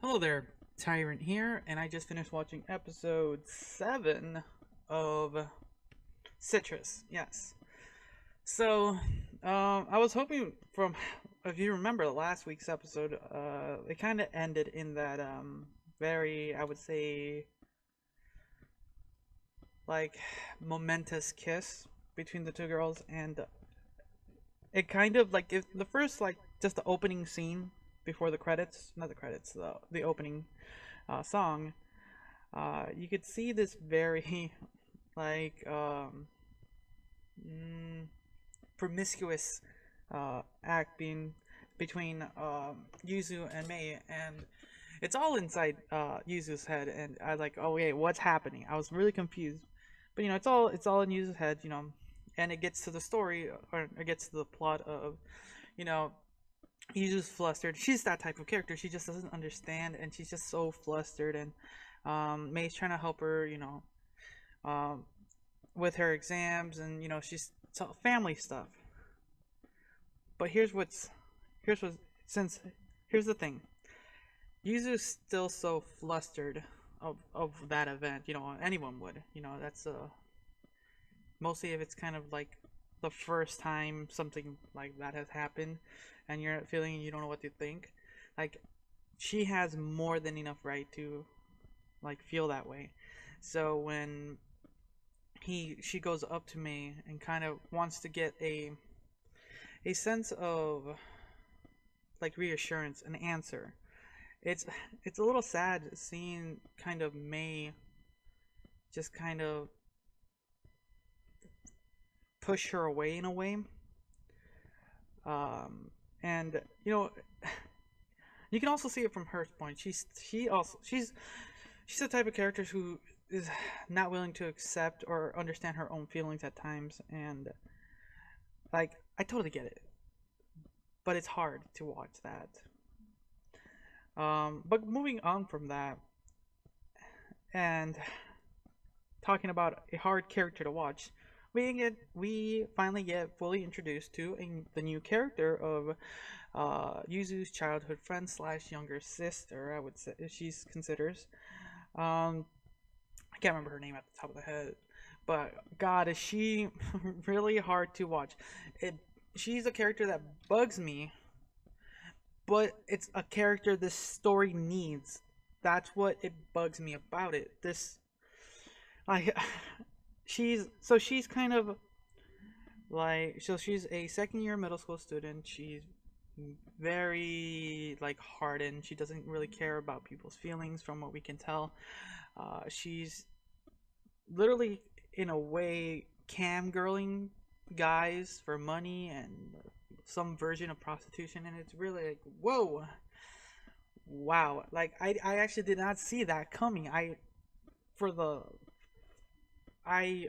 Hello there, Tyrant here, and I just finished watching episode 7 of Citrus. Yes. So, I was hoping if you remember last week's episode, it kind of ended in that, very, I would say, like, momentous kiss between the two girls, and it kind of, like, if the first, like, just the opening scene before the credits, not the credits, the opening song, you could see this very like mm, promiscuous act being between Yuzu and Mei, and it's all inside Yuzu's head. And I was like, oh wait, what's happening? I was really confused, but it's all in Yuzu's head, and it gets to the story, or it gets to the plot of, you know, Yuzu's flustered. She's that type of character. She just doesn't understand, and she's just so flustered. And May's trying to help her, um, with her exams, and she's family stuff. But since here's the thing, Yuzu's still so flustered of that event. Anyone would. That's mostly if it's kind of like the first time something like that has happened, and you're feeling you don't know what to think. Like, she has more than enough right to like feel that way. So when she goes up to me and kind of wants to get a sense of like reassurance, an answer. It's it's a little sad seeing kind of May just kind of push her away in a way. And you can also see it from her point. She's the type of character who is not willing to accept or understand her own feelings at times, and like I totally get it, but it's hard to watch that. But moving on from that, and talking about a hard character to watch, we finally get fully introduced to the new character of Yuzu's childhood friend slash younger sister. I would say she's considers. Um, I can't remember her name at the top of the head, but God, is she really hard to watch? It She's a character that bugs me, but it's a character this story needs. That's what it bugs me about it. I, she's kind of she's a second year middle school student. She's very like hardened. She doesn't really care about people's feelings, from what we can tell. She's literally in a way cam girling guys for money and some version of prostitution, and it's really like, whoa, wow. Like, I actually did not see that coming. For the I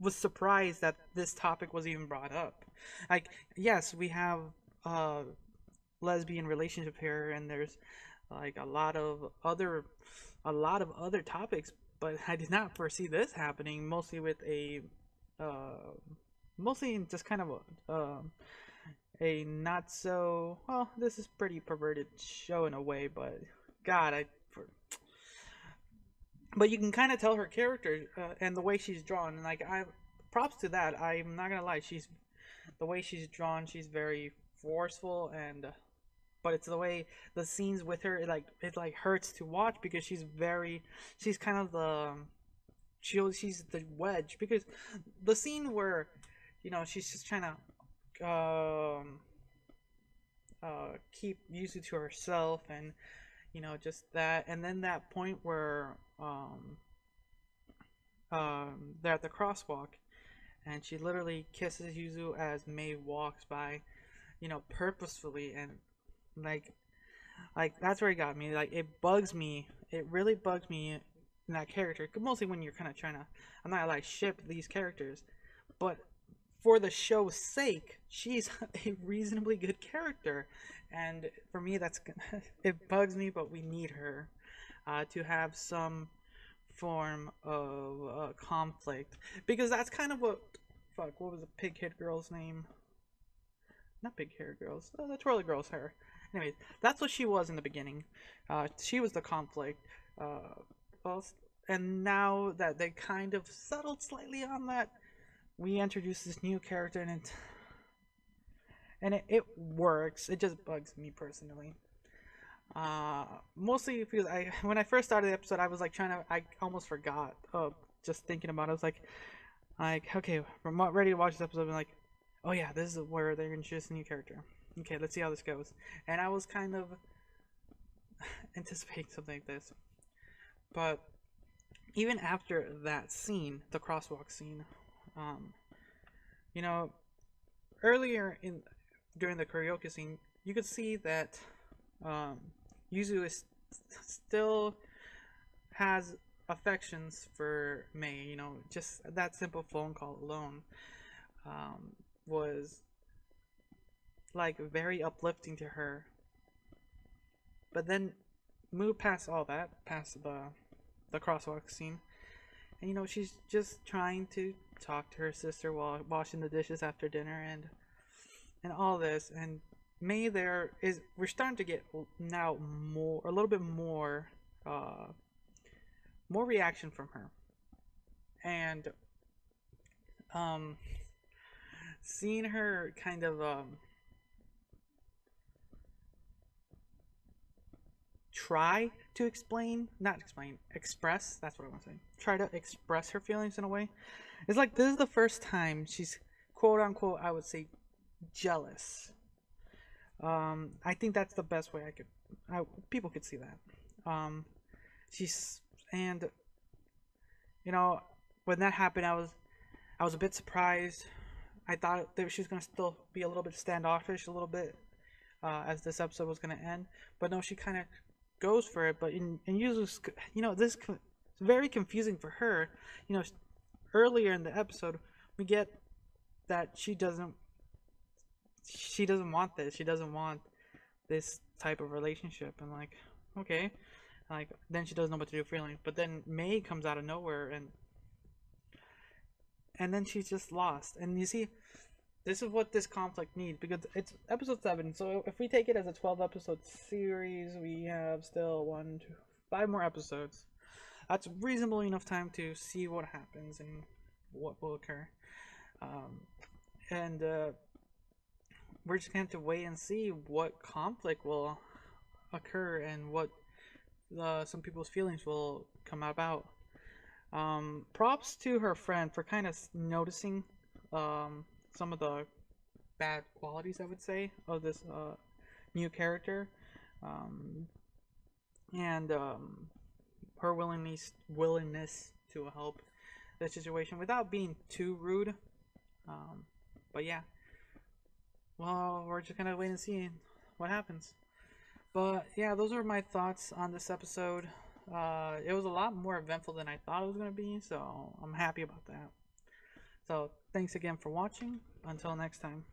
was surprised that this topic was even brought up. Like, yes, we have uh lesbian relationship here, and there's like a lot of other topics, but I did not foresee this happening. Uh, Mostly in just kind of a not so well. This is pretty perverted show in a way, but God, but you can kind of tell her character and the way she's drawn, and like I props to that. I'm not gonna lie, she's the way she's drawn. She's very forceful, and but it's the way the scenes with her, it like hurts to watch, because she's kind of she's the wedge, because the scene where she's just trying to keep Yuzu to herself, and just that, and then that point where they're at the crosswalk, and she literally kisses Yuzu as Mei walks by, purposefully, and like that's where it got me. Like, it bugs me. It really bugs me in that character. Mostly when you're kind of trying to, I'm not like ship these characters, but for the show's sake, she's a reasonably good character, and for me, that's it bugs me. But we need her to have some form of conflict, because that's kind of what was the pig head girl's name? Not pig hair girls. The twirly girl's hair. Anyways, that's what she was in the beginning. She was the conflict. Well, and now that they kind of settled slightly on that, we introduce this new character, and it works. It just bugs me personally. Mostly because when I first started the episode, I was like I almost forgot. Just thinking about it, I was like, okay, I'm not ready to watch this episode. I'm like, oh yeah, this is where they're introducing a new character. Okay, let's see how this goes. And I was kind of anticipating something like this, but even after that scene, the crosswalk scene, um, you know, earlier in during the karaoke scene, you could see that um, Yuzu is still has affections for Mei. Just that simple phone call alone was like very uplifting to her. But then move past all that, past the crosswalk scene, and she's just trying to talk to her sister while washing the dishes after dinner, and all this. And Mei, we're starting to get now a little bit more reaction from her, and seeing her kind of try to express, that's what I want to say, try to express her feelings in a way. It's like this is the first time she's quote unquote, I would say, jealous. I think that's the best way people could see that. She's and when that happened, I was a bit surprised. I thought that she was gonna still be a little bit standoffish, a little bit, as this episode was gonna end. But no, she kind of goes for it. But in Yuzu's, this is very confusing for her. Earlier in the episode, we get that she doesn't want this. She doesn't want this type of relationship. And like, okay, like then she doesn't know what to do feeling. But then Mei comes out of nowhere, and then she's just lost. And you see, this is what this conflict needs, because it's episode 7. So if we take it as a 12 episode series, we have still 5 more episodes. That's reasonable enough time to see what happens and what will occur. And we're just going to wait and see what conflict will occur and what some people's feelings will come about. Props to her friend for kind of noticing some of the bad qualities, I would say, of this new character, and her willingness to help the situation without being too rude. But yeah, well, we're just gonna wait and see what happens. But yeah, those are my thoughts on this episode. It was a lot more eventful than I thought it was gonna be, so I'm happy about that. So thanks again for watching. Until next time.